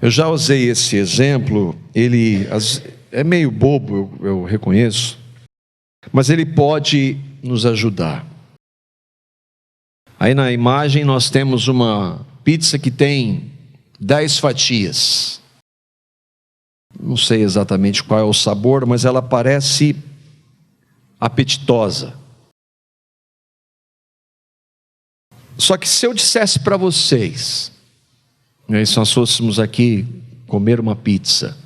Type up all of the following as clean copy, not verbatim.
Eu já usei esse exemplo, ele é meio bobo, eu reconheço, mas ele pode nos ajudar. Aí na imagem nós temos uma pizza que tem 10 fatias. Não sei exatamente qual é o sabor, mas ela parece apetitosa. Só que se eu dissesse para vocês, se nós fôssemos aqui comer uma pizza,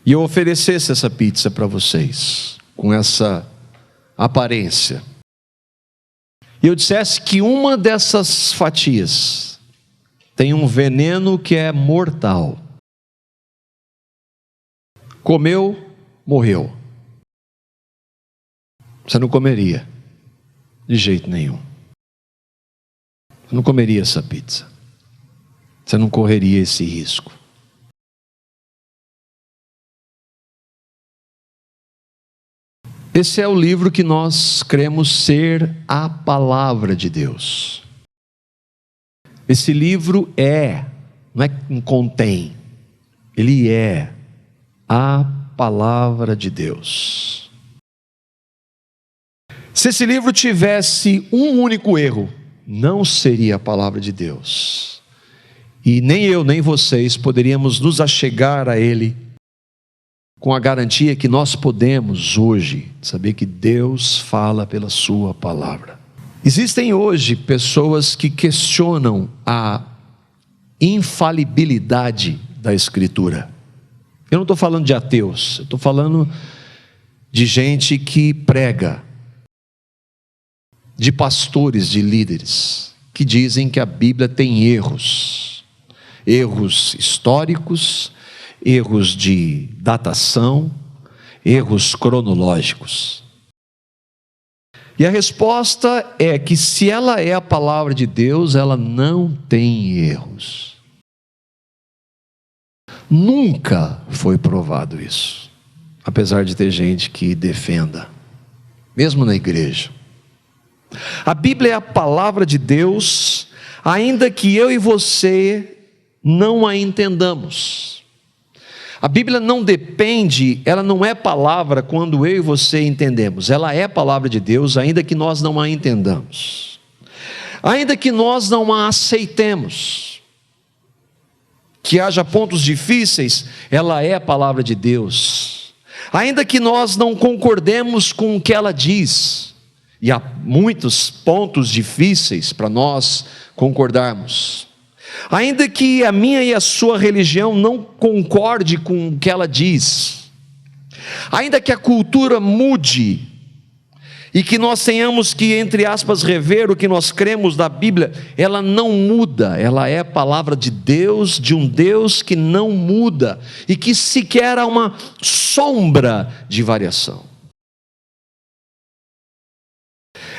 e eu oferecesse essa pizza para vocês, com essa aparência, e eu dissesse que uma dessas fatias tem um veneno que é mortal. Comeu, morreu. Você não comeria, de jeito nenhum. Você não comeria essa pizza. Você não correria esse risco. Esse é o livro que nós cremos ser a palavra de Deus. Esse livro não é que contém, ele é a palavra de Deus. Se esse livro tivesse um único erro, não seria a palavra de Deus. E nem eu, nem vocês poderíamos nos achegar a ele com a garantia que nós podemos hoje saber que Deus fala pela sua palavra. Existem hoje pessoas que questionam a infalibilidade da Escritura. Eu não estou falando de ateus, eu estou falando de gente que prega, de pastores, de líderes, que dizem que a Bíblia tem erros históricos, erros de datação, erros cronológicos. E a resposta é que se ela é a palavra de Deus, ela não tem erros. Nunca foi provado isso, apesar de ter gente que defenda, mesmo na igreja. A Bíblia é a palavra de Deus, ainda que eu e você não a entendamos. A Bíblia não depende, ela não é palavra quando eu e você entendemos. Ela é palavra de Deus, ainda que nós não a entendamos. Ainda que nós não a aceitemos. Que haja pontos difíceis, ela é a palavra de Deus. Ainda que nós não concordemos com o que ela diz, e há muitos pontos difíceis para nós concordarmos. Ainda que a minha e a sua religião não concorde com o que ela diz, ainda que a cultura mude, e que nós tenhamos que, entre aspas, rever o que nós cremos da Bíblia, ela não muda, ela é a palavra de Deus, de um Deus que não muda, e que sequer há uma sombra de variação.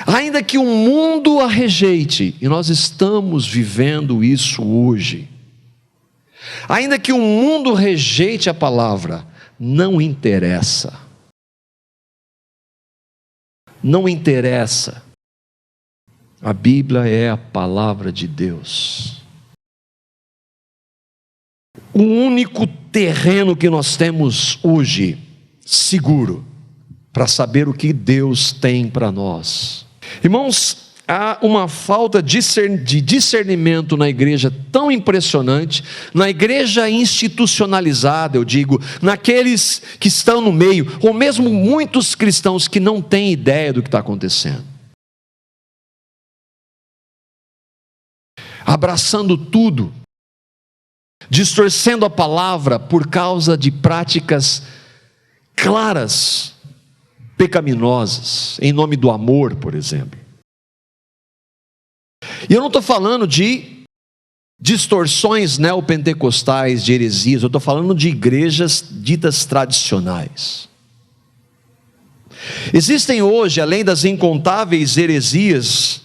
Ainda que o mundo a rejeite, e nós estamos vivendo isso hoje, ainda que o mundo rejeite a palavra, não interessa. Não interessa. A Bíblia é a palavra de Deus. O único terreno que nós temos hoje, seguro, para saber o que Deus tem para nós. Irmãos, há uma falta de discernimento na igreja tão impressionante, na igreja institucionalizada, eu digo, naqueles que estão no meio, ou mesmo muitos cristãos que não têm ideia do que está acontecendo. Abraçando tudo, distorcendo a palavra por causa de práticas claras, pecaminosas, em nome do amor, por exemplo. E eu não estou falando de distorções neopentecostais, de heresias, eu estou falando de igrejas ditas tradicionais. Existem hoje, além das incontáveis heresias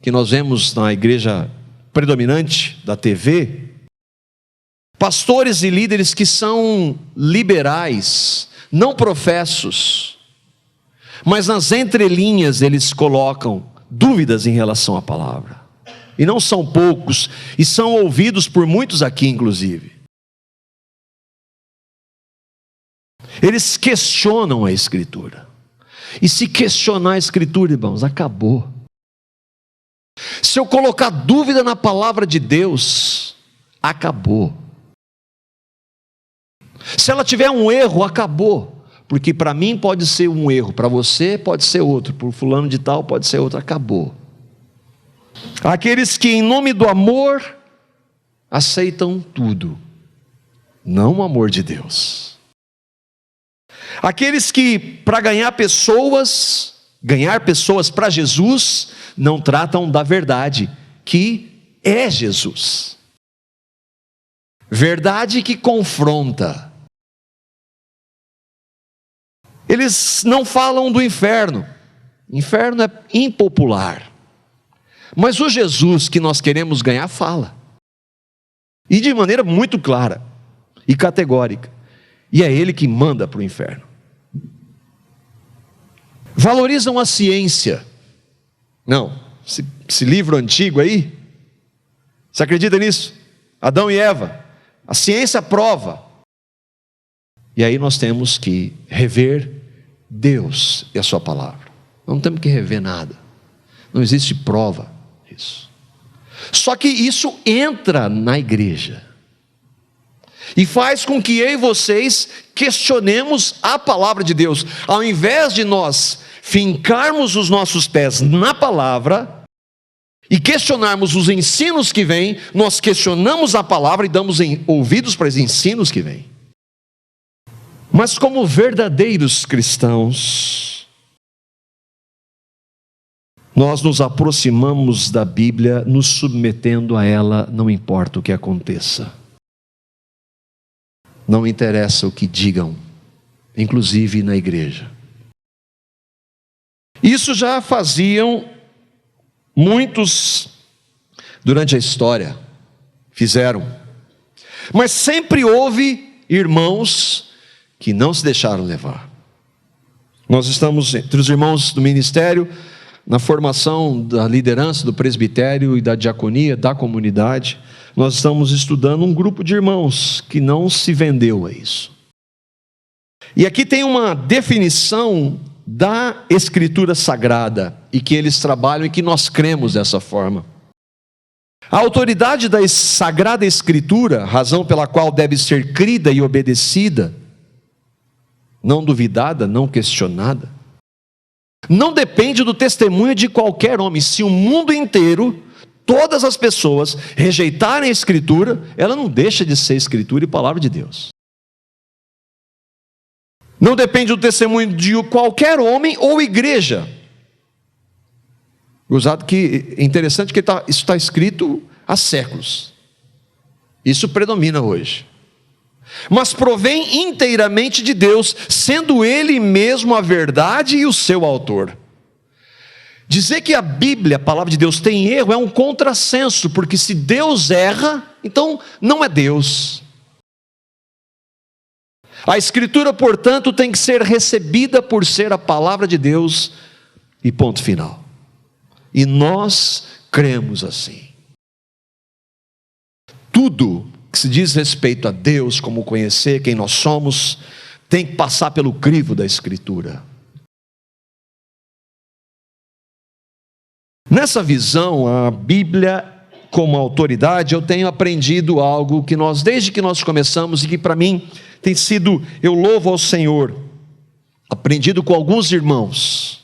que nós vemos na igreja predominante da TV, pastores e líderes que são liberais, não professos, mas nas entrelinhas eles colocam dúvidas em relação à palavra. e não são poucos, e são ouvidos por muitos aqui, inclusive. Eles questionam a Escritura. E se questionar a Escritura, irmãos, acabou. Se eu colocar dúvida na palavra de Deus, acabou. Se ela tiver um erro, acabou. Porque para mim pode ser um erro, para você pode ser outro, para o fulano de tal pode ser outro, acabou. Aqueles que em nome do amor aceitam tudo, não o amor de Deus. Aqueles que para ganhar pessoas para Jesus, não tratam da verdade, que é Jesus. Verdade que confronta. Eles não falam do inferno. Inferno é impopular. Mas o Jesus que nós queremos ganhar fala. E de maneira muito clara e categórica. E é Ele que manda para o inferno. Valorizam a ciência. Não, esse livro antigo aí, você acredita nisso? Adão e Eva, a ciência prova. E aí nós temos que rever Deus e a sua palavra. Não temos que rever nada. Não existe prova disso. Só que isso entra na igreja e faz com que eu e vocês questionemos a palavra de Deus. Ao invés de nós fincarmos os nossos pés na palavra e questionarmos os ensinos que vêm, nós questionamos a palavra e damos ouvidos para os ensinos que vêm. Mas como verdadeiros cristãos, nós nos aproximamos da Bíblia, nos submetendo a ela, não importa o que aconteça. Não interessa o que digam, inclusive na igreja. Isso já faziam muitos durante a história, fizeram. Mas sempre houve irmãos que não se deixaram levar. Nós estamos entre os irmãos do ministério, na formação da liderança do presbitério e da diaconia, da comunidade. Nós estamos estudando um grupo de irmãos que não se vendeu a isso. E aqui tem uma definição da Escritura Sagrada, e que eles trabalham e que nós cremos dessa forma. A autoridade da Sagrada Escritura, razão pela qual deve ser crida e obedecida, não duvidada, não questionada, não depende do testemunho de qualquer homem. Se o mundo inteiro, todas as pessoas rejeitarem a Escritura, ela não deixa de ser Escritura e palavra de Deus. Não depende do testemunho de qualquer homem ou igreja. Gozado que é interessante que isso está escrito há séculos. Isso predomina hoje. Mas provém inteiramente de Deus, sendo Ele mesmo a verdade e o seu autor. Dizer que a Bíblia, a palavra de Deus, tem erro é um contrassenso, porque se Deus erra, então não é Deus. A Escritura, portanto, tem que ser recebida por ser a palavra de Deus e ponto final. E nós cremos assim. Tudo que se diz respeito a Deus, como conhecer quem nós somos, tem que passar pelo crivo da Escritura. Nessa visão, a Bíblia como autoridade, eu tenho aprendido algo que nós, desde que nós começamos, e que para mim tem sido, eu louvo ao Senhor, aprendido com alguns irmãos,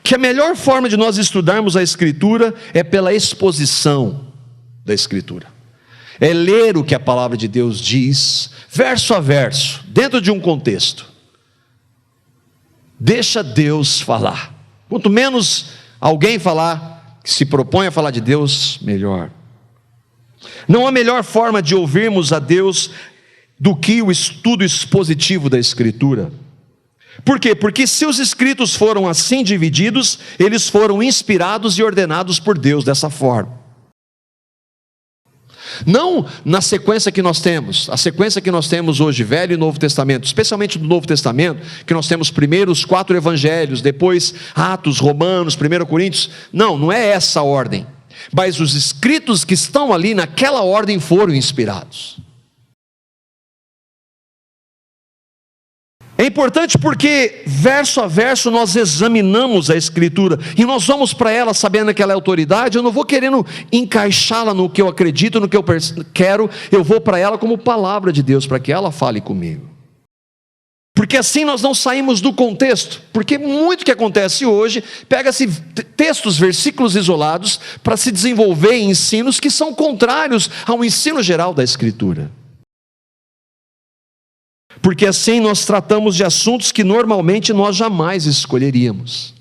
que a melhor forma de nós estudarmos a Escritura é pela exposição da Escritura. É ler o que a palavra de Deus diz, verso a verso, dentro de um contexto. Deixa Deus falar. Quanto menos alguém falar, que se propõe a falar de Deus, melhor. Não há melhor forma de ouvirmos a Deus do que o estudo expositivo da Escritura. Por quê? Porque se os escritos foram assim divididos, eles foram inspirados e ordenados por Deus dessa forma. Não na sequência que nós temos, a sequência que nós temos hoje, Velho e Novo Testamento, especialmente no Novo Testamento, que nós temos primeiro os 4 evangelhos, depois Atos, Romanos, 1 Coríntios. Não é essa a ordem. mas os escritos que estão ali naquela ordem foram inspirados. É importante porque verso a verso nós examinamos a Escritura e nós vamos para ela sabendo que ela é autoridade. Eu não vou querendo encaixá-la no que eu acredito, no que eu quero. Eu vou para ela como palavra de Deus, para que ela fale comigo. Porque assim nós não saímos do contexto. Porque muito que acontece hoje, pega-se textos, versículos isolados para se desenvolver em ensinos que são contrários ao ensino geral da Escritura. Porque assim nós tratamos de assuntos que normalmente nós jamais escolheríamos.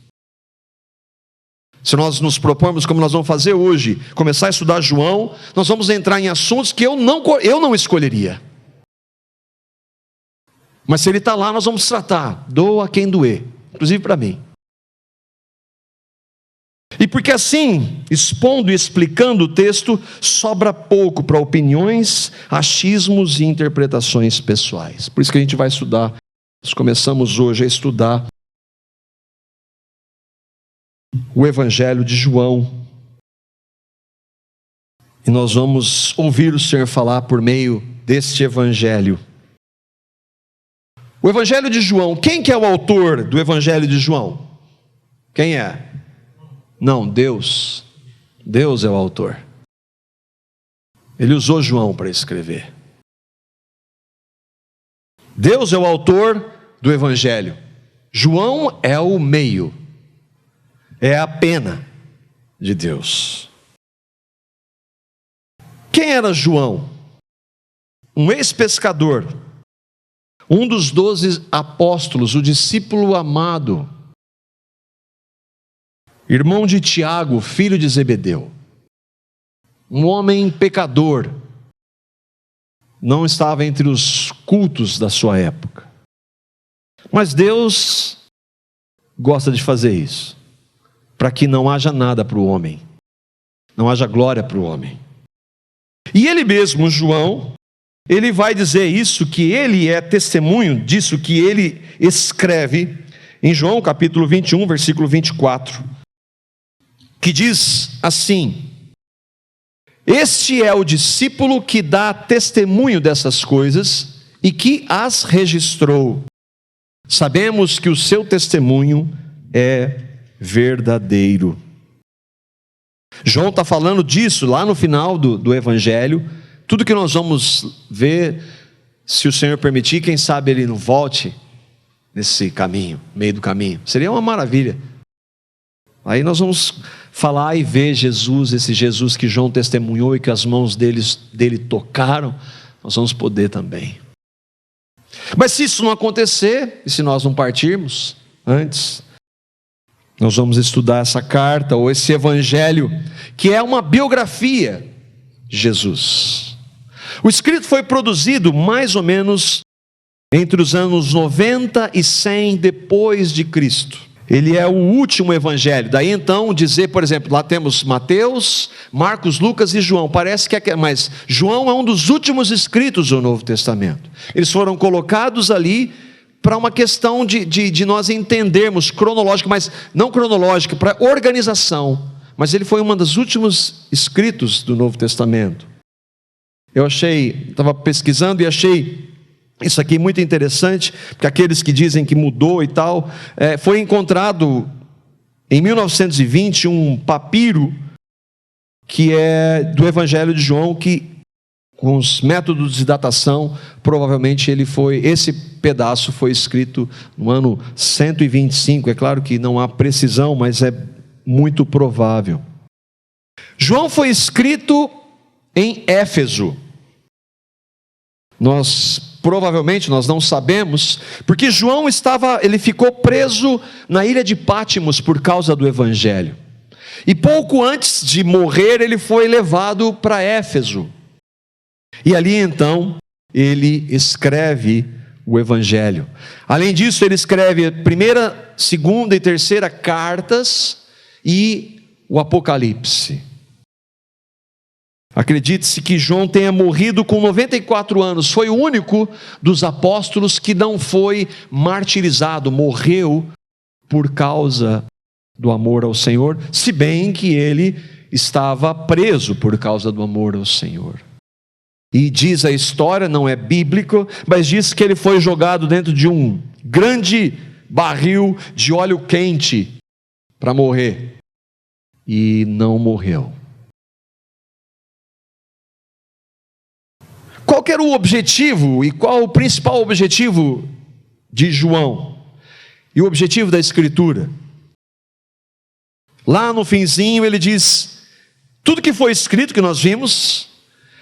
Se nós nos propormos, como nós vamos fazer hoje, começar a estudar João, nós vamos entrar em assuntos que eu não escolheria. Mas se ele está lá, nós vamos tratar, doa quem doer, inclusive para mim. E porque assim, expondo e explicando o texto, sobra pouco para opiniões, achismos e interpretações pessoais. Por isso que a gente vai estudar, nós começamos hoje a estudar o Evangelho de João. E nós vamos ouvir o Senhor falar por meio deste Evangelho. O Evangelho de João, quem que é o autor do Evangelho de João? Quem é? Não, Deus. Deus é o autor. Ele usou João para escrever. Deus é o autor do Evangelho. João é o meio. É a pena de Deus. Quem era João? Um ex-pescador. Um dos 12 apóstolos, o discípulo amado. Irmão de Tiago, filho de Zebedeu. Um homem pecador. Não estava entre os cultos da sua época. Mas Deus gosta de fazer isso, para que não haja nada para o homem, não haja glória para o homem. E ele mesmo, João, ele vai dizer isso, que ele é testemunho disso que ele escreve em João capítulo 21, versículo 24, que diz assim: este é o discípulo que dá testemunho dessas coisas e que as registrou. Sabemos que o seu testemunho é verdadeiro. João está falando disso lá no final do Evangelho. Tudo que nós vamos ver, se o Senhor permitir, quem sabe ele não volte nesse caminho, meio do caminho. Seria uma maravilha. Aí nós vamos falar e ver Jesus, esse Jesus que João testemunhou e que as mãos dele tocaram, nós vamos poder também. Mas se isso não acontecer, e se nós não partirmos antes, nós vamos estudar essa carta ou esse evangelho, que é uma biografia de Jesus. O escrito foi produzido mais ou menos entre os anos 90 e 100 depois de Cristo. Ele é o último evangelho. Daí então dizer, por exemplo, lá temos Mateus, Marcos, Lucas e João. Parece que é, mas João é um dos últimos escritos do Novo Testamento. Eles foram colocados ali para uma questão de nós entendermos cronológica, mas não cronológica, para organização. Mas ele foi um dos últimos escritos do Novo Testamento. Eu estava pesquisando e achei isso aqui muito interessante, porque aqueles que dizem que mudou e tal, foi encontrado em 1920 um papiro que é do Evangelho de João, que com os métodos de datação, provavelmente esse pedaço foi escrito no ano 125, é claro que não há precisão, mas é muito provável. João foi escrito em Éfeso. Provavelmente nós não sabemos, porque João ele ficou preso na ilha de Pátimos por causa do Evangelho. E pouco antes de morrer, ele foi levado para Éfeso. E ali então, ele escreve o Evangelho. Além disso, ele escreve a primeira, segunda e terceira cartas e o Apocalipse. Acredite-se que João tenha morrido com 94 anos. Foi o único dos apóstolos que não foi martirizado, morreu por causa do amor ao Senhor, se bem que ele estava preso por causa do amor ao Senhor. E diz a história, não é bíblico, mas diz que ele foi jogado dentro de um grande barril de óleo quente para morrer. E não morreu. Qual que era o objetivo e qual o principal objetivo de João? E o objetivo da Escritura? Lá no finzinho ele diz: tudo que foi escrito, que nós vimos,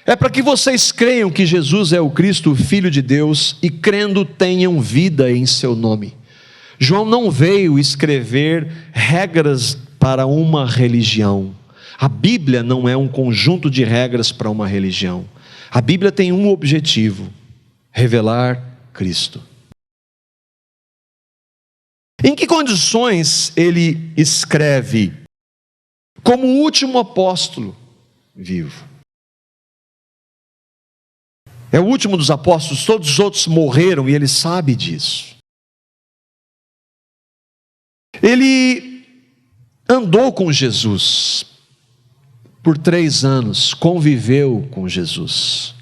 é para que vocês creiam que Jesus é o Cristo, o Filho de Deus, e crendo tenham vida em seu nome. João não veio escrever regras para uma religião. A Bíblia não é um conjunto de regras para uma religião. A Bíblia tem um objetivo: revelar Cristo. Em que condições ele escreve? Como o último apóstolo vivo. É o último dos apóstolos, todos os outros morreram e ele sabe disso. Ele andou com Jesus por 3 anos, conviveu com Jesus.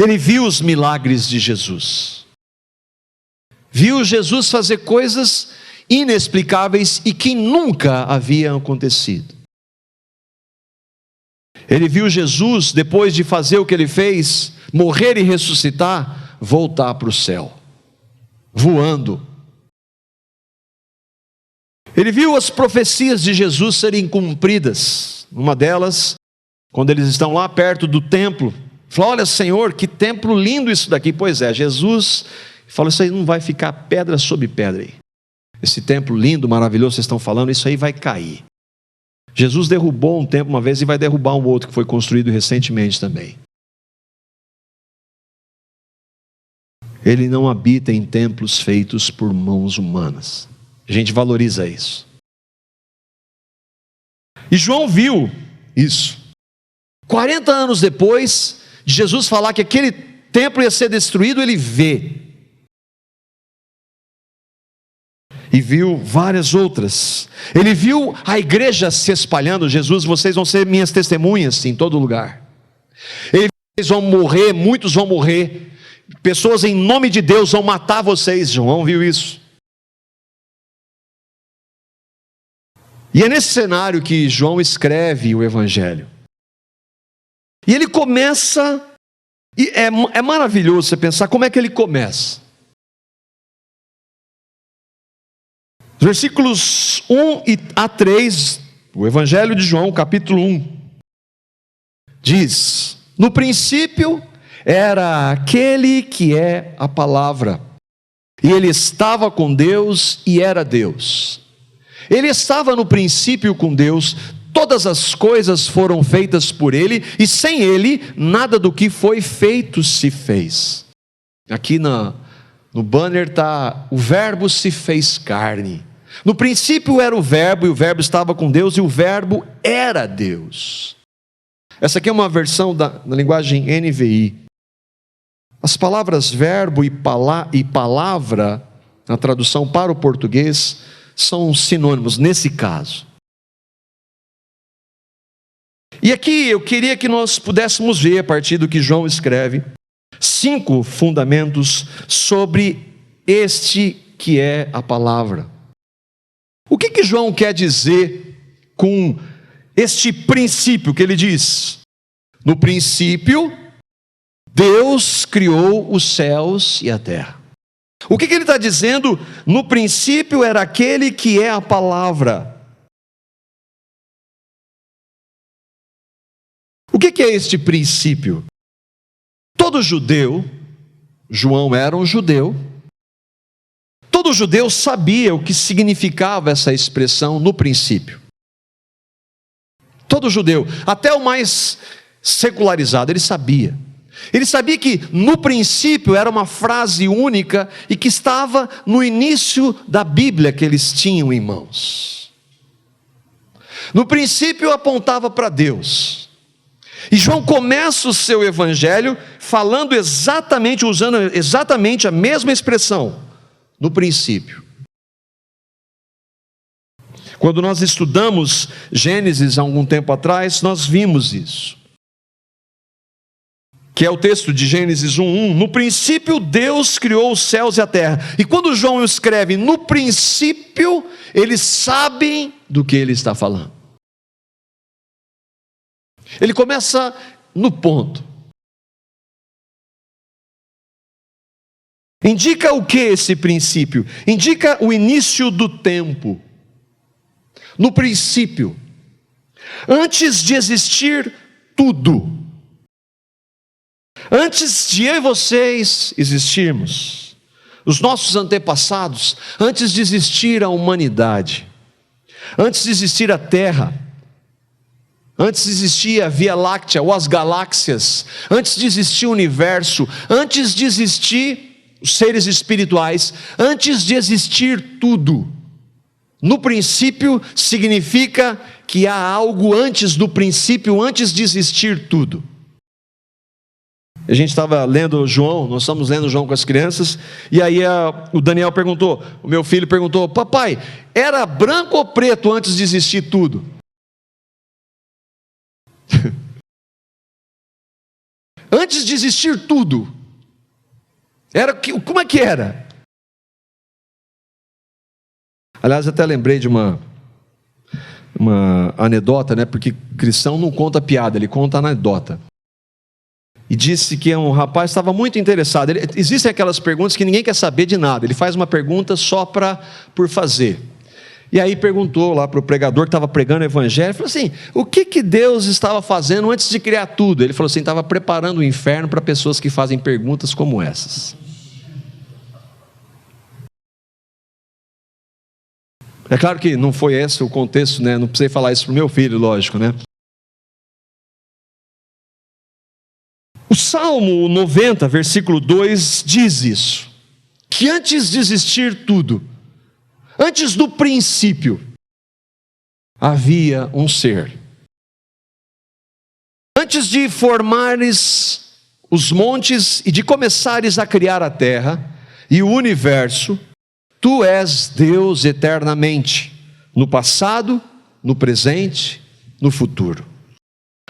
Ele viu os milagres de Jesus. Viu Jesus fazer coisas inexplicáveis e que nunca haviam acontecido. Ele viu Jesus, depois de fazer o que ele fez, morrer e ressuscitar, voltar para o céu, voando. Ele viu as profecias de Jesus serem cumpridas. Uma delas, quando eles estão lá perto do templo, falou: olha, Senhor, que templo lindo isso daqui. Pois é, Jesus falou: isso aí não vai ficar pedra sobre pedra aí. Esse templo lindo, maravilhoso, vocês estão falando, isso aí vai cair. Jesus derrubou um templo uma vez e vai derrubar um outro que foi construído recentemente também. Ele não habita em templos feitos por mãos humanas. A gente valoriza isso. E João viu isso. 40 anos depois de Jesus falar que aquele templo ia ser destruído, ele vê. E viu várias outras. Ele viu a igreja se espalhando. Jesus, vocês vão ser minhas testemunhas em todo lugar. Ele viu que vocês vão morrer, muitos vão morrer. Pessoas em nome de Deus vão matar vocês. João viu isso. E é nesse cenário que João escreve o Evangelho. E ele começa, e é maravilhoso você pensar como é que ele começa. Versículos 1 a 3, o Evangelho de João, capítulo 1, diz: no princípio era aquele que é a palavra, e ele estava com Deus e era Deus. Ele estava no princípio com Deus, todas as coisas foram feitas por ele, e sem ele, nada do que foi feito se fez. Aqui no banner está: o verbo se fez carne. No princípio era o verbo, e o verbo estava com Deus, e o verbo era Deus. Essa aqui é uma versão da linguagem NVI. As palavras verbo e palavra, na tradução para o português, são sinônimos nesse caso. E aqui eu queria que nós pudéssemos ver, a partir do que João escreve, 5 fundamentos sobre este que é a palavra. O que João quer dizer com este princípio que ele diz? No princípio, Deus criou os céus e a terra. O que ele está dizendo? No princípio era aquele que é a palavra. O que é este princípio? Todo judeu, João era um judeu, todo judeu sabia o que significava essa expressão no princípio. Todo judeu, até o mais secularizado, ele sabia. Ele sabia que no princípio era uma frase única e que estava no início da Bíblia que eles tinham em mãos. No princípio apontava para Deus. E João começa o seu evangelho falando exatamente, usando exatamente a mesma expressão, no princípio. Quando nós estudamos Gênesis há algum tempo atrás, nós vimos isso. Que é o texto de Gênesis 1:1. No princípio Deus criou os céus e a terra. E quando João escreve no princípio, eles sabem do que ele está falando. Ele começa no ponto. Indica o que esse princípio? Indica o início do tempo. No princípio, antes de existir tudo, antes de eu e vocês existirmos, os nossos antepassados, antes de existir a humanidade, antes de existir a Terra, antes de existir a Via Láctea ou as galáxias, antes de existir o universo, antes de existir os seres espirituais, antes de existir tudo, no princípio significa que há algo antes do princípio, antes de existir tudo. A gente estava lendo João, nós estamos lendo João com as crianças, e aí o Daniel perguntou, o meu filho perguntou: papai, era branco ou preto antes de existir tudo? Antes de existir tudo, como é que era? Aliás, até lembrei de uma anedota, né? Porque cristão não conta piada, ele conta anedota. E disse que um rapaz estava muito interessado. Existem aquelas perguntas que ninguém quer saber de nada. Ele faz uma pergunta só por fazer. E aí perguntou lá para o pregador que estava pregando o evangelho, falou assim: o que Deus estava fazendo antes de criar tudo? Ele falou assim: estava preparando o inferno para pessoas que fazem perguntas como essas. É claro que não foi esse o contexto, né? Não precisei falar isso para o meu filho, lógico, né? O Salmo 90, versículo 2, diz isso: que antes de existir tudo, antes do princípio, havia um ser. Antes de formares os montes e de começares a criar a terra e o universo, tu és Deus eternamente, no passado, no presente, no futuro.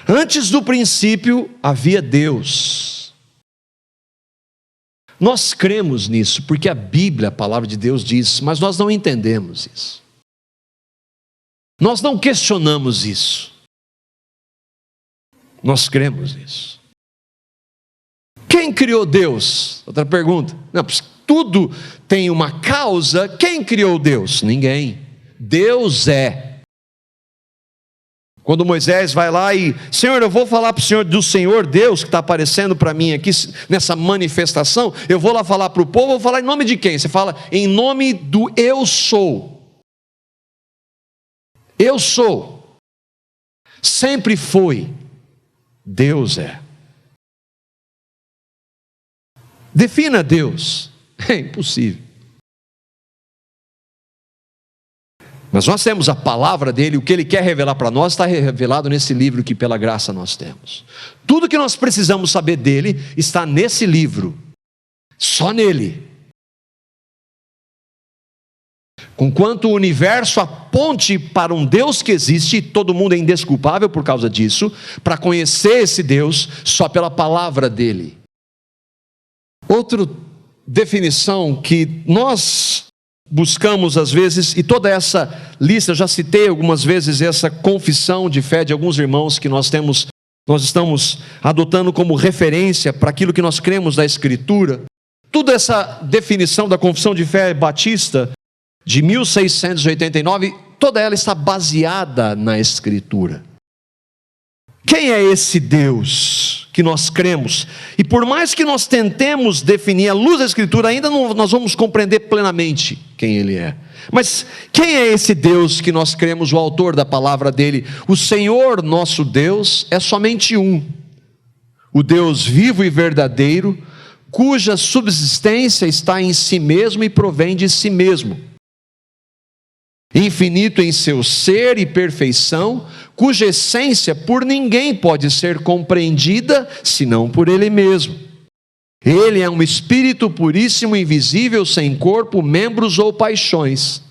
Antes do princípio havia Deus. Nós cremos nisso, porque a Bíblia, a palavra de Deus diz, mas nós não entendemos isso. Nós não questionamos isso. Nós cremos nisso. Quem criou Deus? Outra pergunta. Não, tudo tem uma causa. Quem criou Deus? Ninguém. Deus é. Quando Moisés vai lá e: Senhor, eu vou falar para o Senhor do Senhor Deus que está aparecendo para mim aqui nessa manifestação, eu vou lá falar para o povo, eu vou falar em nome de quem? Você fala em nome do eu sou. Eu sou. Sempre foi. Deus é. Defina Deus. É impossível. Mas nós temos a palavra dele, o que ele quer revelar para nós está revelado nesse livro que pela graça nós temos. Tudo que nós precisamos saber dele está nesse livro, só nele. Conquanto o universo aponte para um Deus que existe, e todo mundo é indesculpável por causa disso, para conhecer esse Deus só pela palavra dele. Outra definição que nós buscamos às vezes, e toda essa lista, eu já citei algumas vezes essa confissão de fé de alguns irmãos que nós estamos adotando como referência para aquilo que nós cremos da Escritura. Toda essa definição da confissão de fé batista de 1689, toda ela está baseada na Escritura. Quem é esse Deus que nós cremos? E por mais que nós tentemos definir à luz da Escritura, ainda não nós vamos compreender plenamente quem Ele é. Mas quem é esse Deus que nós cremos, o autor da palavra dele? O Senhor nosso Deus é somente um. O Deus vivo e verdadeiro, cuja subsistência está em si mesmo e provém de si mesmo. Infinito em seu ser e perfeição, cuja essência por ninguém pode ser compreendida, senão por Ele mesmo. Ele é um espírito puríssimo, invisível, sem corpo, membros ou paixões.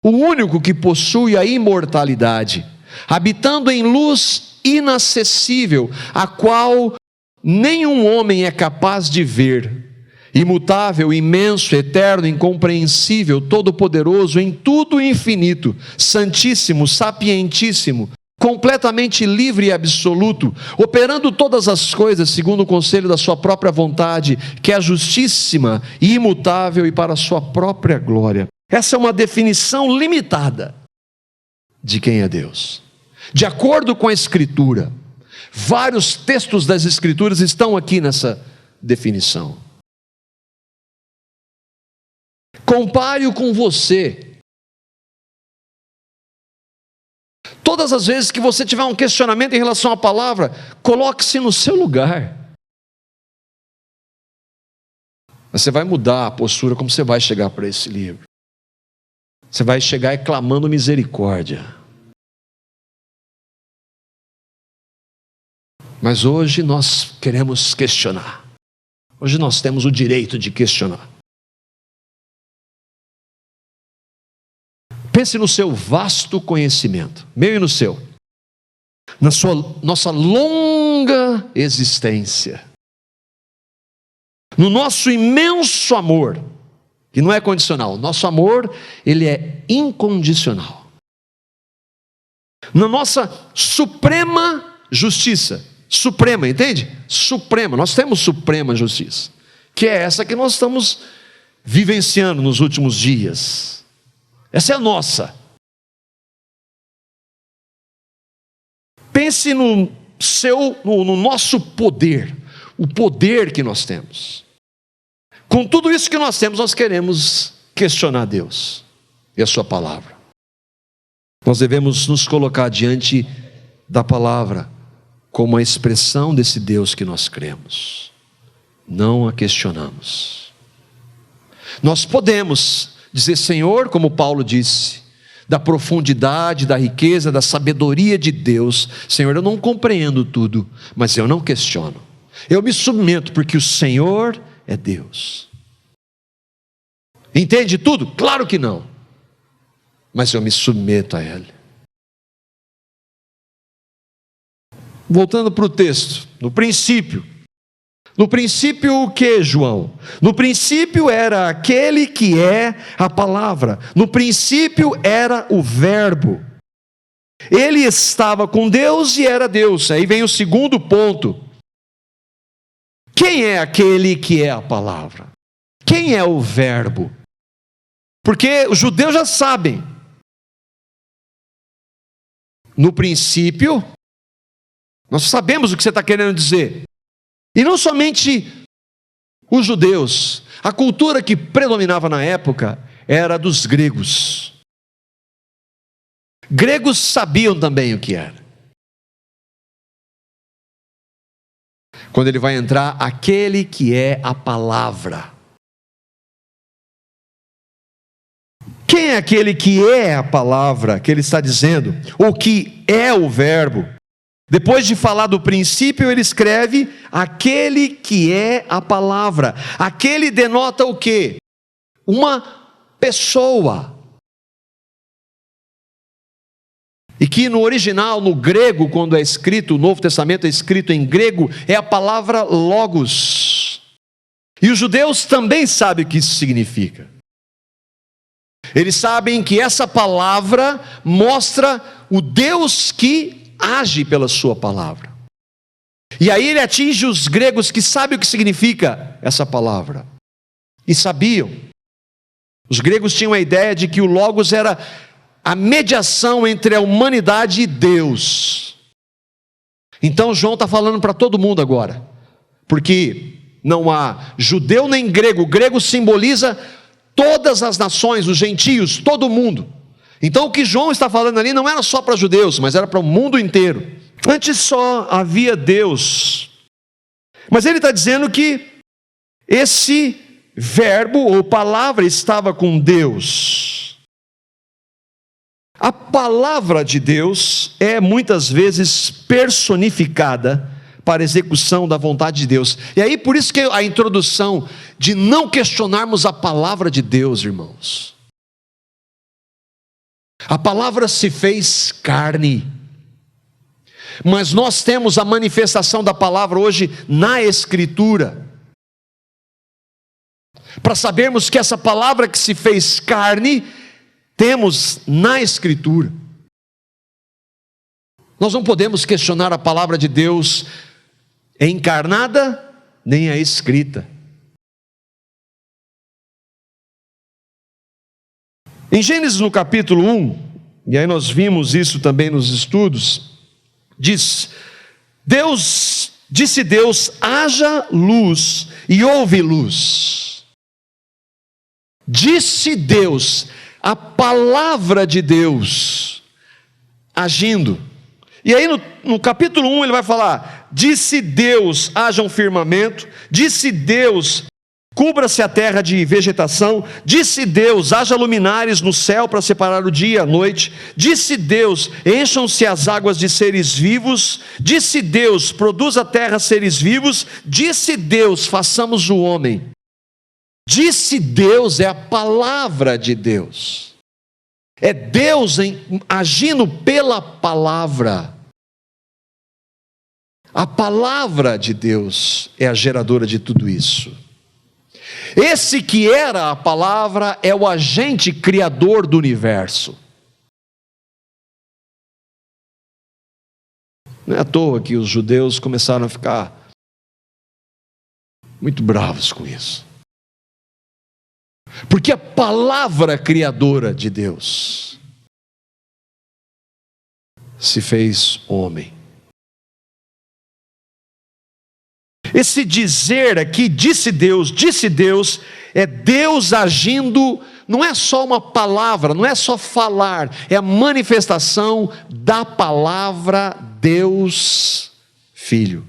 o único que possui a imortalidade, habitando em luz inacessível, a qual nenhum homem é capaz de ver, imutável, imenso, eterno, incompreensível, todo-poderoso, em tudo infinito, santíssimo, sapientíssimo, completamente livre e absoluto, operando todas as coisas segundo o conselho da sua própria vontade, que é justíssima e imutável e para a sua própria glória. Essa é uma definição limitada de quem é Deus. De acordo com a Escritura, vários textos das Escrituras estão aqui nessa definição. Compare-o com você. Todas as vezes que você tiver um questionamento em relação à palavra, coloque-se no seu lugar. Você vai mudar a postura como você vai chegar para esse livro. Você vai chegar clamando misericórdia. Mas hoje nós queremos questionar. Hoje nós temos o direito de questionar. Pense no seu vasto conhecimento, meu e no seu, na nossa longa existência, no nosso imenso amor, que não é condicional. Nosso amor, ele é incondicional. Na nossa suprema justiça, suprema, entende? Suprema, nós temos suprema justiça, que é essa que nós estamos vivenciando nos últimos dias. Essa é a nossa. Pense no nosso poder, o poder que nós temos. Com tudo isso que nós temos, nós queremos questionar Deus e a sua palavra. Nós devemos nos colocar diante da palavra como a expressão desse Deus que nós cremos. Não a questionamos. Nós podemos dizer, Senhor, como Paulo disse, da profundidade, da riqueza, da sabedoria de Deus, Senhor, eu não compreendo tudo, mas eu não questiono. Eu me submeto porque o Senhor é Deus. Entende tudo? Claro que não. Mas eu me submeto a Ele. Voltando para o texto, no princípio o que, João? No princípio era aquele que é a palavra. No princípio era o verbo. Ele estava com Deus e era Deus. Aí vem o segundo ponto. Quem é aquele que é a palavra? Quem é o verbo? Porque os judeus já sabem. No princípio, nós sabemos o que você está querendo dizer. E não somente os judeus, a cultura que predominava na época era dos gregos. Gregos sabiam também o que era. Quando ele vai entrar, aquele que é a palavra. Quem é aquele que é a palavra que ele está dizendo? Ou que é o verbo? Depois de falar do princípio, ele escreve aquele que é a palavra. Aquele denota o quê? Uma pessoa. E que no original, no grego, quando é escrito, o Novo Testamento é escrito em grego, é a palavra logos. E os judeus também sabem o que isso significa. Eles sabem que essa palavra mostra o Deus que age pela sua palavra. E aí ele atinge os gregos que sabem o que significa essa palavra. E sabiam. Os gregos tinham a ideia de que o Logos era a mediação entre a humanidade e Deus. Então João está falando para todo mundo agora. Porque não há judeu nem grego. O grego simboliza todas as nações, os gentios, todo mundo. Então o que João está falando ali não era só para judeus, mas era para o mundo inteiro. Antes só havia Deus. Mas ele está dizendo que esse verbo ou palavra estava com Deus. A palavra de Deus é muitas vezes personificada para a execução da vontade de Deus. E aí por isso que a introdução de não questionarmos a palavra de Deus, irmãos. A palavra se fez carne. Mas nós temos a manifestação da palavra hoje na Escritura. Para sabermos que essa palavra que se fez carne, temos na Escritura. Nós não podemos questionar a palavra de Deus encarnada, nem a escrita. Em Gênesis no capítulo 1, e aí nós vimos isso também nos estudos, disse Deus, haja luz, e houve luz. Disse Deus, a palavra de Deus, agindo. E aí no capítulo 1 ele vai falar, disse Deus, haja um firmamento, disse Deus, cubra-se a terra de vegetação, disse Deus, haja luminares no céu para separar o dia e a noite, disse Deus, encham-se as águas de seres vivos, disse Deus, produza a terra seres vivos, disse Deus, façamos o homem. Disse Deus é a palavra de Deus, é Deus agindo pela palavra. A palavra de Deus é a geradora de tudo isso. Esse que era a palavra é o agente criador do universo. Não é à toa que os judeus começaram a ficar muito bravos com isso. Porque a palavra criadora de Deus se fez homem. Esse dizer aqui, disse Deus, é Deus agindo, não é só uma palavra, não é só falar, é a manifestação da palavra Deus Filho.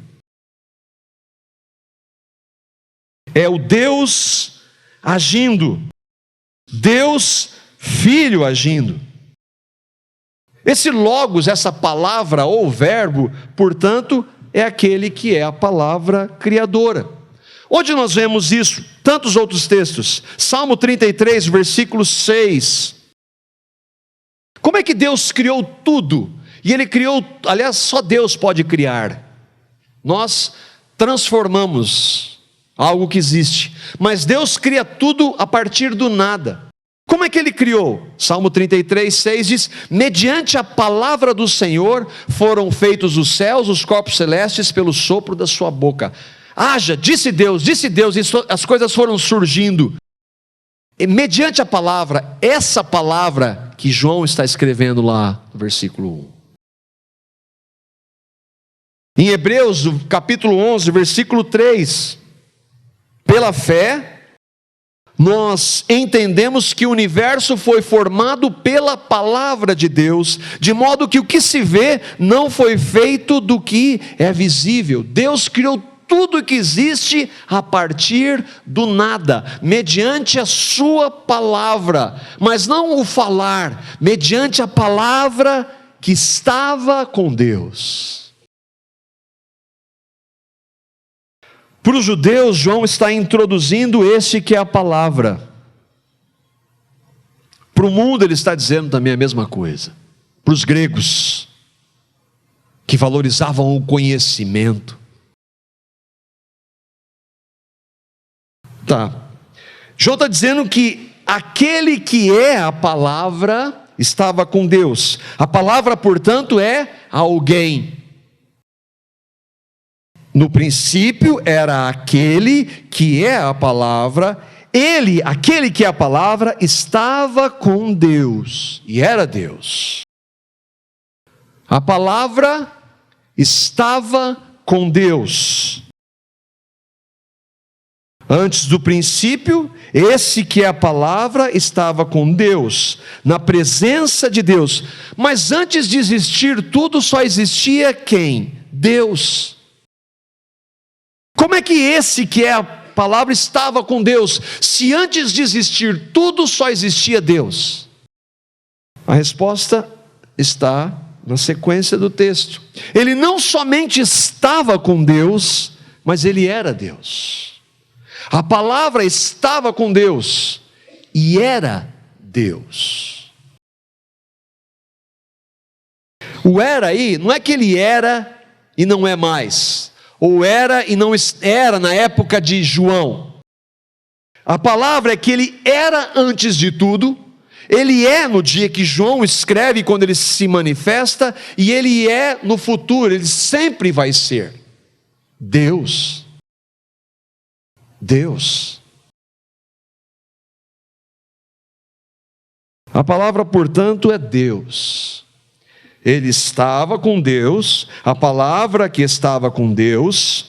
É o Deus agindo, Deus Filho agindo. Esse logos, essa palavra ou verbo, portanto, é aquele que é a palavra criadora. Onde nós vemos isso? Tantos outros textos. Salmo 33, versículo 6. Como é que Deus criou tudo? E Ele criou, aliás, só Deus pode criar. Nós transformamos algo que existe. Mas Deus cria tudo a partir do nada. Como é que Ele criou? Salmo 33, 6 diz, mediante a palavra do Senhor foram feitos os céus, os corpos celestes, pelo sopro da sua boca. Haja, disse Deus, e as coisas foram surgindo. E mediante a palavra, essa palavra que João está escrevendo lá no versículo 1. Em Hebreus, capítulo 11, versículo 3, pela fé, nós entendemos que o universo foi formado pela palavra de Deus, de modo que o que se vê não foi feito do que é visível. Deus criou tudo que existe a partir do nada, mediante a sua palavra, mas não o falar, mediante a palavra que estava com Deus. Para os judeus, João está introduzindo esse que é a palavra. Para o mundo ele está dizendo também a mesma coisa. Para os gregos, que valorizavam o conhecimento. João está dizendo que aquele que é a palavra estava com Deus. A palavra, portanto, é alguém. No princípio era aquele que é a palavra, aquele que é a palavra, estava com Deus, e era Deus. A palavra estava com Deus. Antes do princípio, esse que é a palavra estava com Deus, na presença de Deus. Mas antes de existir tudo, só existia quem? Deus. Como é que esse que é a palavra estava com Deus, se antes de existir tudo só existia Deus? A resposta está na sequência do texto. Ele não somente estava com Deus, mas ele era Deus. A palavra estava com Deus e era Deus. O era aí, não é que ele era e não é mais, ou era e não era na época de João. A palavra é que ele era antes de tudo, ele é no dia que João escreve, quando ele se manifesta, e ele é no futuro, ele sempre vai ser Deus. Deus. A palavra, portanto, é Deus. Ele estava com Deus, a palavra que estava com Deus,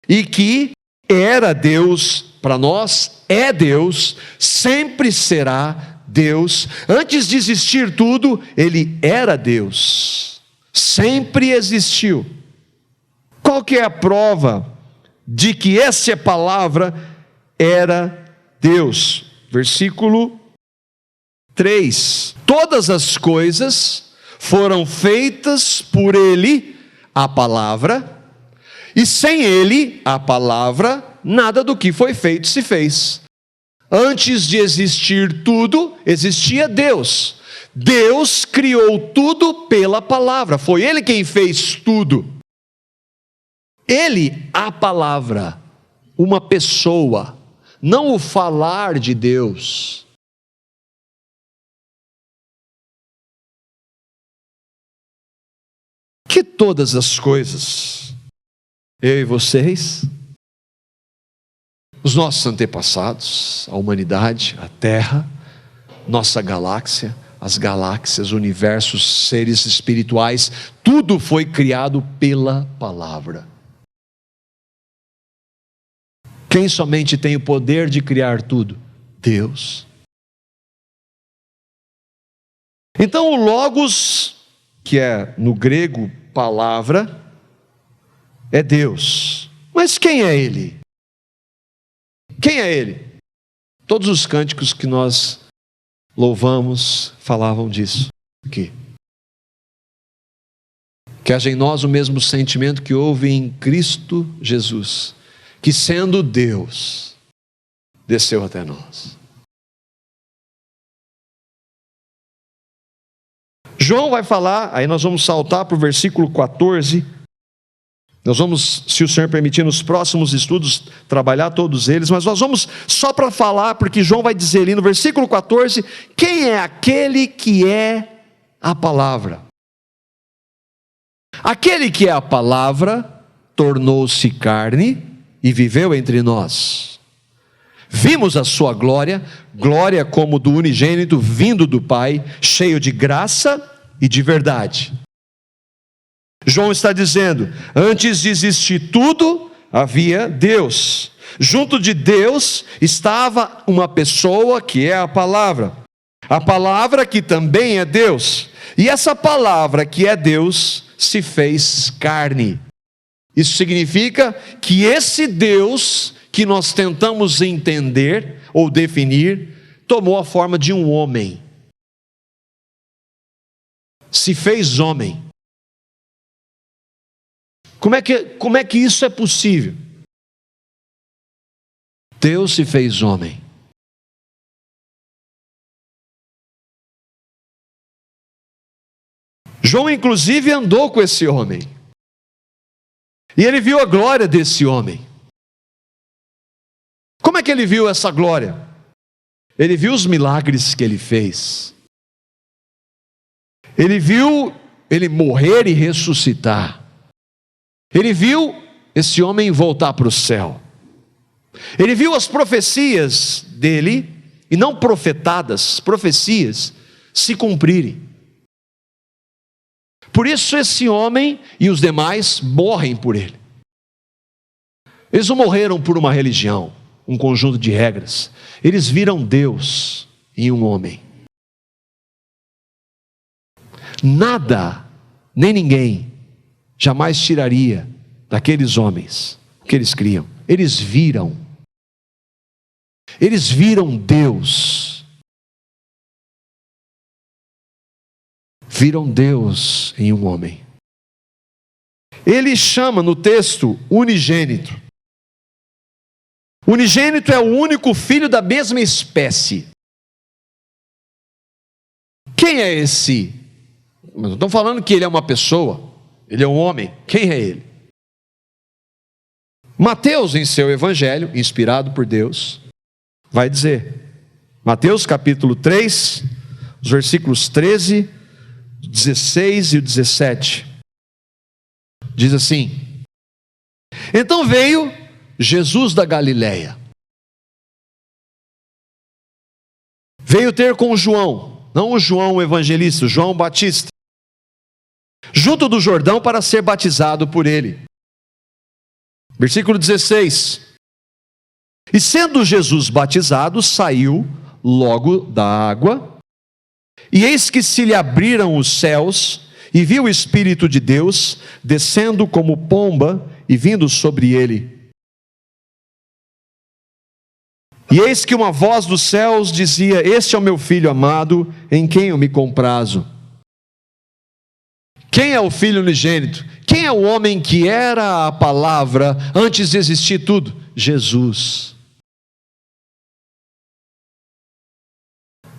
e que era Deus para nós, é Deus, sempre será Deus. Antes de existir tudo, ele era Deus, sempre existiu. Qual que é a prova de que essa palavra era Deus? Versículo 3: todas as coisas foram feitas por ele, a palavra, e sem ele, a palavra, nada do que foi feito se fez. Antes de existir tudo, existia Deus. Deus criou tudo pela palavra, foi ele quem fez tudo. Ele, a palavra, uma pessoa, não o falar de Deus. Que todas as coisas, eu e vocês, os nossos antepassados, a humanidade, a Terra, nossa galáxia, as galáxias, universos, seres espirituais, tudo foi criado pela palavra. Quem somente tem o poder de criar tudo? Deus. Então o Logos, que é no grego palavra, é Deus. Mas quem é Ele? Quem é Ele? Todos os cânticos que nós louvamos falavam disso aqui. Que haja em nós o mesmo sentimento que houve em Cristo Jesus, que sendo Deus, desceu até nós. João vai falar, aí nós vamos saltar para o versículo 14. Nós vamos, se o Senhor permitir, nos próximos estudos, trabalhar todos eles, mas nós vamos só para falar, porque João vai dizer ali no versículo 14, quem é aquele que é a palavra? Aquele que é a palavra tornou-se carne e viveu entre nós. Vimos a sua glória, glória como do unigênito vindo do Pai, cheio de graça e de verdade. João está dizendo, antes de existir tudo, havia Deus. Junto de Deus estava uma pessoa que é a palavra que também é Deus. E essa palavra que é Deus se fez carne. Isso significa que esse Deus que nós tentamos entender ou definir, tomou a forma de um homem. Se fez homem. Como é que isso é possível? Deus se fez homem. João inclusive andou com esse homem. E ele viu a glória desse homem. Como é que ele viu essa glória? Ele viu os milagres que ele fez. Ele viu ele morrer e ressuscitar. Ele viu esse homem voltar para o céu. Ele viu as profecias dele, e não profetadas, profecias, se cumprirem. Por isso esse homem e os demais morrem por ele. Eles não morreram por uma religião, um conjunto de regras. Eles viram Deus em um homem. Nada, nem ninguém, jamais tiraria daqueles homens o que eles criam. Eles viram Deus. Viram Deus em um homem. Ele chama no texto unigênito. Unigênito é o único filho da mesma espécie. Quem é esse Mas não estão falando que ele é uma pessoa, ele é um homem. Quem é ele? Mateus, em seu evangelho, inspirado por Deus, vai dizer, Mateus capítulo 3, os versículos 13, 16 e 17, diz assim: então veio Jesus da Galileia, veio ter com João, não o João o evangelista, o João Batista, junto do Jordão para ser batizado por ele. Versículo 16: e sendo Jesus batizado, saiu logo da água, e eis que se lhe abriram os céus, e viu o Espírito de Deus descendo como pomba e vindo sobre ele. E eis que uma voz dos céus dizia: este é o meu Filho amado, em quem eu me comprazo. Quem é o Filho unigênito? Quem é o homem que era a palavra antes de existir tudo? Jesus.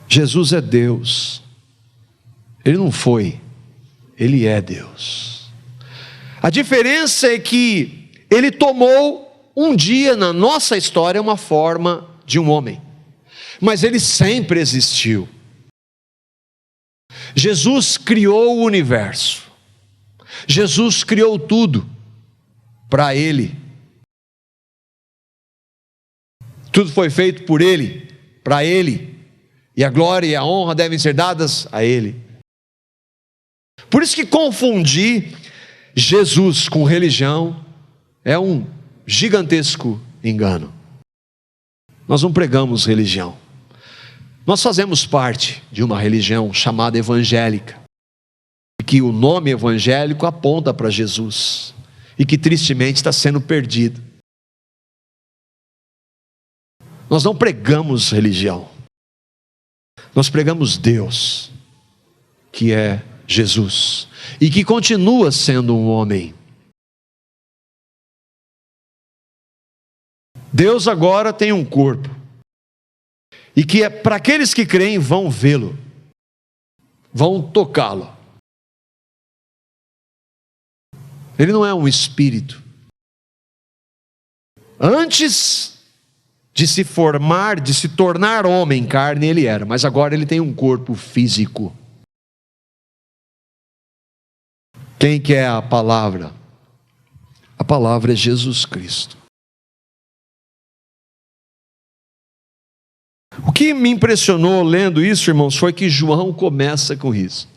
Jesus é Deus. Ele não foi, ele é Deus. A diferença é que ele tomou um dia na nossa história uma forma de um homem, mas ele sempre existiu. Jesus criou o universo, Jesus criou tudo para ele, tudo foi feito por ele, para ele, e a glória e a honra devem ser dadas a ele. Por isso que confundir Jesus com religião é um gigantesco engano. Nós não pregamos religião, nós fazemos parte de uma religião chamada evangélica, que o nome evangélico aponta para Jesus, e que tristemente está sendo perdido. Nós não pregamos religião, nós pregamos Deus, que é Jesus, e que continua sendo um homem. Deus agora tem um corpo, e que para aqueles que creem vão vê-lo, vão tocá-lo. Ele não é um espírito. Antes de se formar, de se tornar homem, carne, ele era, mas agora ele tem um corpo físico. Quem que é a palavra? A palavra é Jesus Cristo. O que me impressionou lendo isso, irmãos, foi que João começa com isso.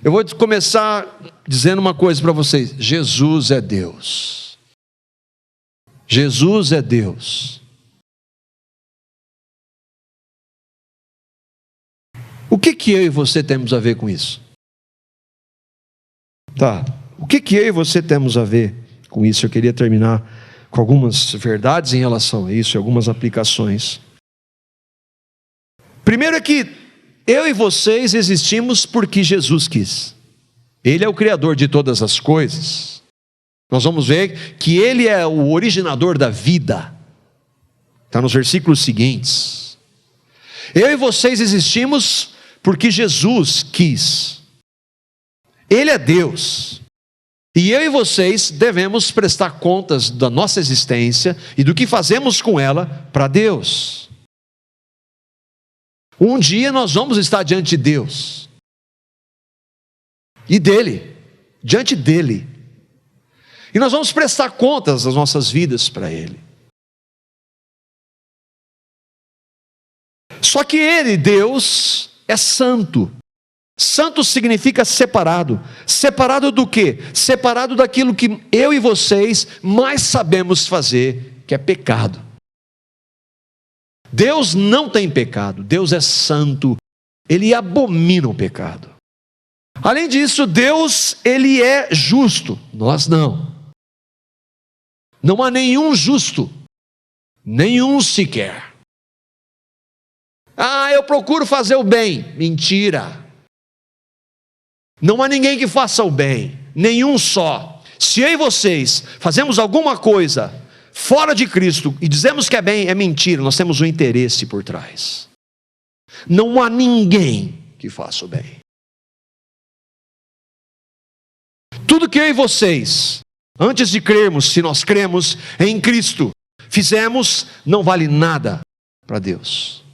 Eu vou começar dizendo uma coisa para vocês: Jesus é Deus. Jesus é Deus. O que eu e você temos a ver com isso? Tá, o que eu e você temos a ver com isso? Eu queria terminar com algumas verdades em relação a isso, algumas aplicações. Primeiro é que eu e vocês existimos porque Jesus quis. Ele é o Criador de todas as coisas. Nós vamos ver que Ele é o originador da vida. Está nos versículos seguintes. Eu e vocês existimos porque Jesus quis. Ele é Deus. E eu e vocês devemos prestar contas da nossa existência e do que fazemos com ela para Deus. Um dia nós vamos estar diante de Deus e dele, diante dele, e nós vamos prestar contas das nossas vidas para ele. Só que ele, Deus, é santo. Santo significa separado. Separado do quê? Separado daquilo que eu e vocês mais sabemos fazer, que é pecado. Deus não tem pecado, Deus é santo, Ele abomina o pecado. Além disso, Deus, Ele é justo, nós não. Não há nenhum justo, nenhum sequer. Eu procuro fazer o bem, mentira. Não há ninguém que faça o bem, nenhum só. Se eu e vocês fazemos alguma coisa fora de Cristo e dizemos que é bem, é mentira, nós temos um interesse por trás. Não há ninguém que faça o bem. Tudo que eu e vocês, antes de crermos, se nós cremos em Cristo, fizemos, não vale nada para Deus.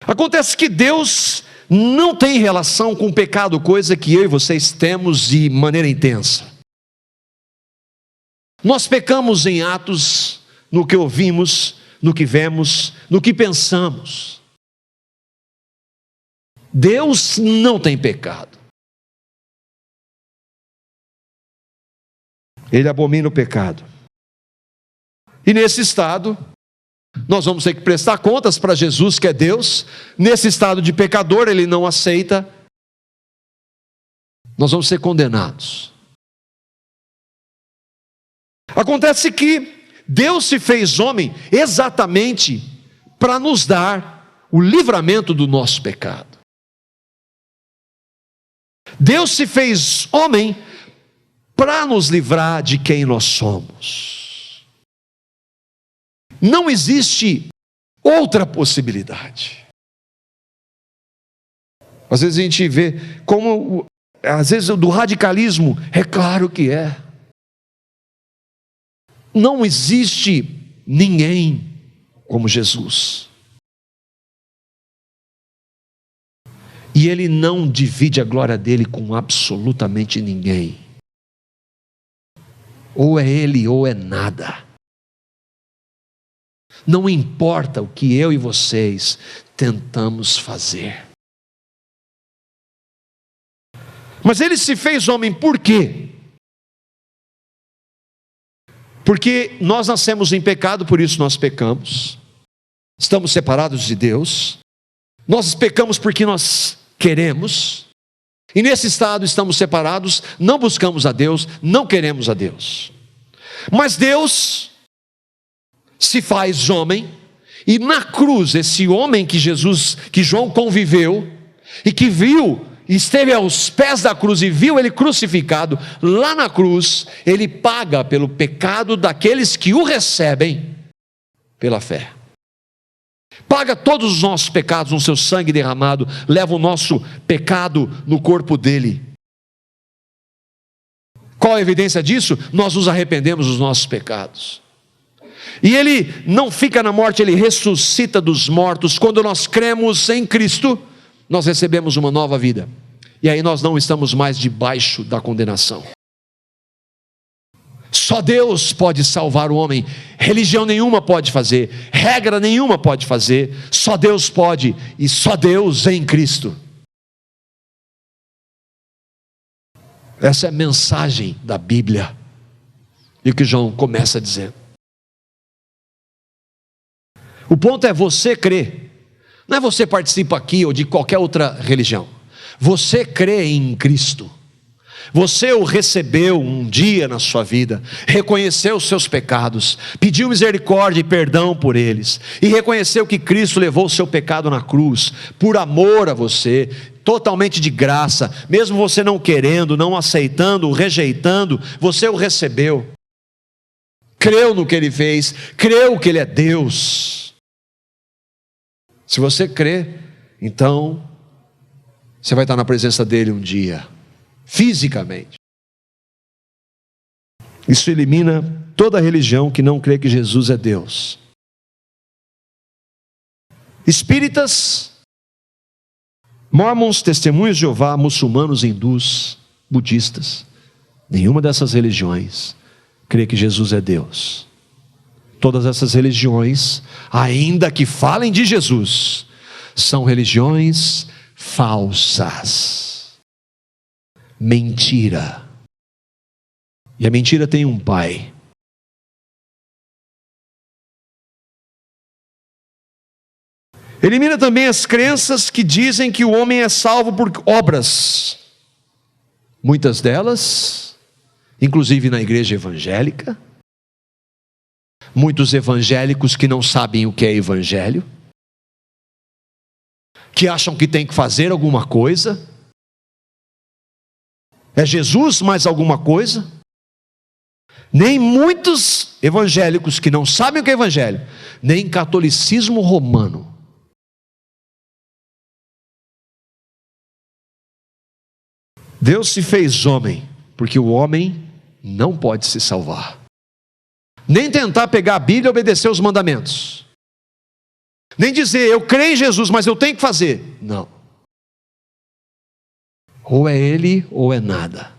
Acontece que Deus não tem relação com o pecado, coisa que eu e vocês temos de maneira intensa. Nós pecamos em atos, no que ouvimos, no que vemos, no que pensamos. Deus não tem pecado. Ele abomina o pecado. E nesse estado, nós vamos ter que prestar contas para Jesus, que é Deus. Nesse estado de pecador, Ele não aceita. Nós vamos ser condenados. Acontece que Deus se fez homem exatamente para nos dar o livramento do nosso pecado. Deus se fez homem para nos livrar de quem nós somos. Não existe outra possibilidade. Às vezes a gente vê como, às vezes do radicalismo, é claro que é. Não existe ninguém como Jesus. E Ele não divide a glória dele com absolutamente ninguém. Ou é Ele ou é nada. Não importa o que eu e vocês tentamos fazer. Mas Ele se fez homem por quê? Porque nós nascemos em pecado, por isso nós pecamos. Estamos separados de Deus. Nós pecamos porque nós queremos. E nesse estado estamos separados, não buscamos a Deus, não queremos a Deus. Mas Deus se faz homem, e na cruz, esse homem que João conviveu, e que viu, esteve aos pés da cruz e viu ele crucificado, lá na cruz, ele paga pelo pecado daqueles que o recebem pela fé. Paga todos os nossos pecados no seu sangue derramado, leva o nosso pecado no corpo dele. Qual a evidência disso? Nós nos arrependemos dos nossos pecados. E Ele não fica na morte, Ele ressuscita dos mortos. Quando nós cremos em Cristo, nós recebemos uma nova vida. E aí nós não estamos mais debaixo da condenação. Só Deus pode salvar o homem. Religião nenhuma pode fazer, regra nenhuma pode fazer. Só Deus pode, e só Deus em Cristo. Essa é a mensagem da Bíblia. E o que João começa dizendo. O ponto é você crer. Não é você participa aqui ou de qualquer outra religião. Você crê em Cristo. Você o recebeu um dia na sua vida, reconheceu os seus pecados, pediu misericórdia e perdão por eles, e reconheceu que Cristo levou o seu pecado na cruz, por amor a você, totalmente de graça, mesmo você não querendo, não aceitando, rejeitando, você o recebeu, creu no que Ele fez, creu que Ele é Deus. Se você crê, então você vai estar na presença dEle um dia, fisicamente. Isso elimina toda religião que não crê que Jesus é Deus. Espíritas, mormons, testemunhos de Jeová, muçulmanos, hindus, budistas, nenhuma dessas religiões crê que Jesus é Deus. Todas essas religiões, ainda que falem de Jesus, são religiões falsas. Mentira. E a mentira tem um pai. Elimina também as crenças que dizem que o homem é salvo por obras. Muitas delas, inclusive na igreja evangélica. Muitos evangélicos que não sabem o que é evangelho, que acham que tem que fazer alguma coisa. É Jesus mais alguma coisa? Nem muitos evangélicos que não sabem o que é evangelho, nem catolicismo romano. Deus se fez homem, porque o homem não pode se salvar. Nem tentar pegar a Bíblia e obedecer os mandamentos. Nem dizer, eu creio em Jesus, mas eu tenho que fazer. Não. Ou é Ele, ou é nada.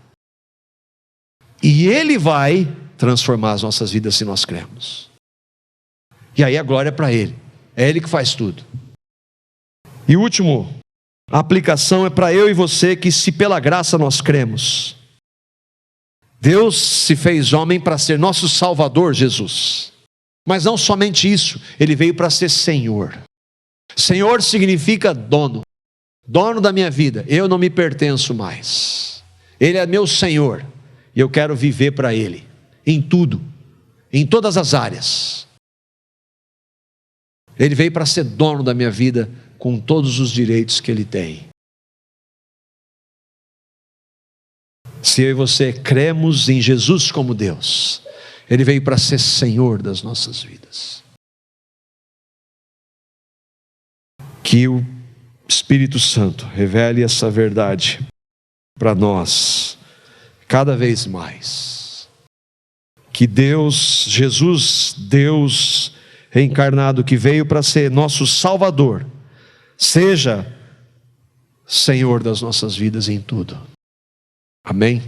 E Ele vai transformar as nossas vidas se nós cremos. E aí a glória é para Ele. É Ele que faz tudo. E último, a aplicação é para eu e você, que se pela graça nós cremos. Deus se fez homem para ser nosso Salvador, Jesus. Mas não somente isso, Ele veio para ser Senhor. Senhor significa dono. Dono da minha vida. Eu não me pertenço mais. Ele é meu Senhor. E eu quero viver para Ele. Em tudo. Em todas as áreas. Ele veio para ser dono da minha vida, com todos os direitos que Ele tem. Se eu e você cremos em Jesus como Deus, Ele veio para ser Senhor das nossas vidas. Que o Espírito Santo revele essa verdade para nós, cada vez mais. Que Deus, Jesus, Deus reencarnado, que veio para ser nosso Salvador, seja Senhor das nossas vidas em tudo. Amém?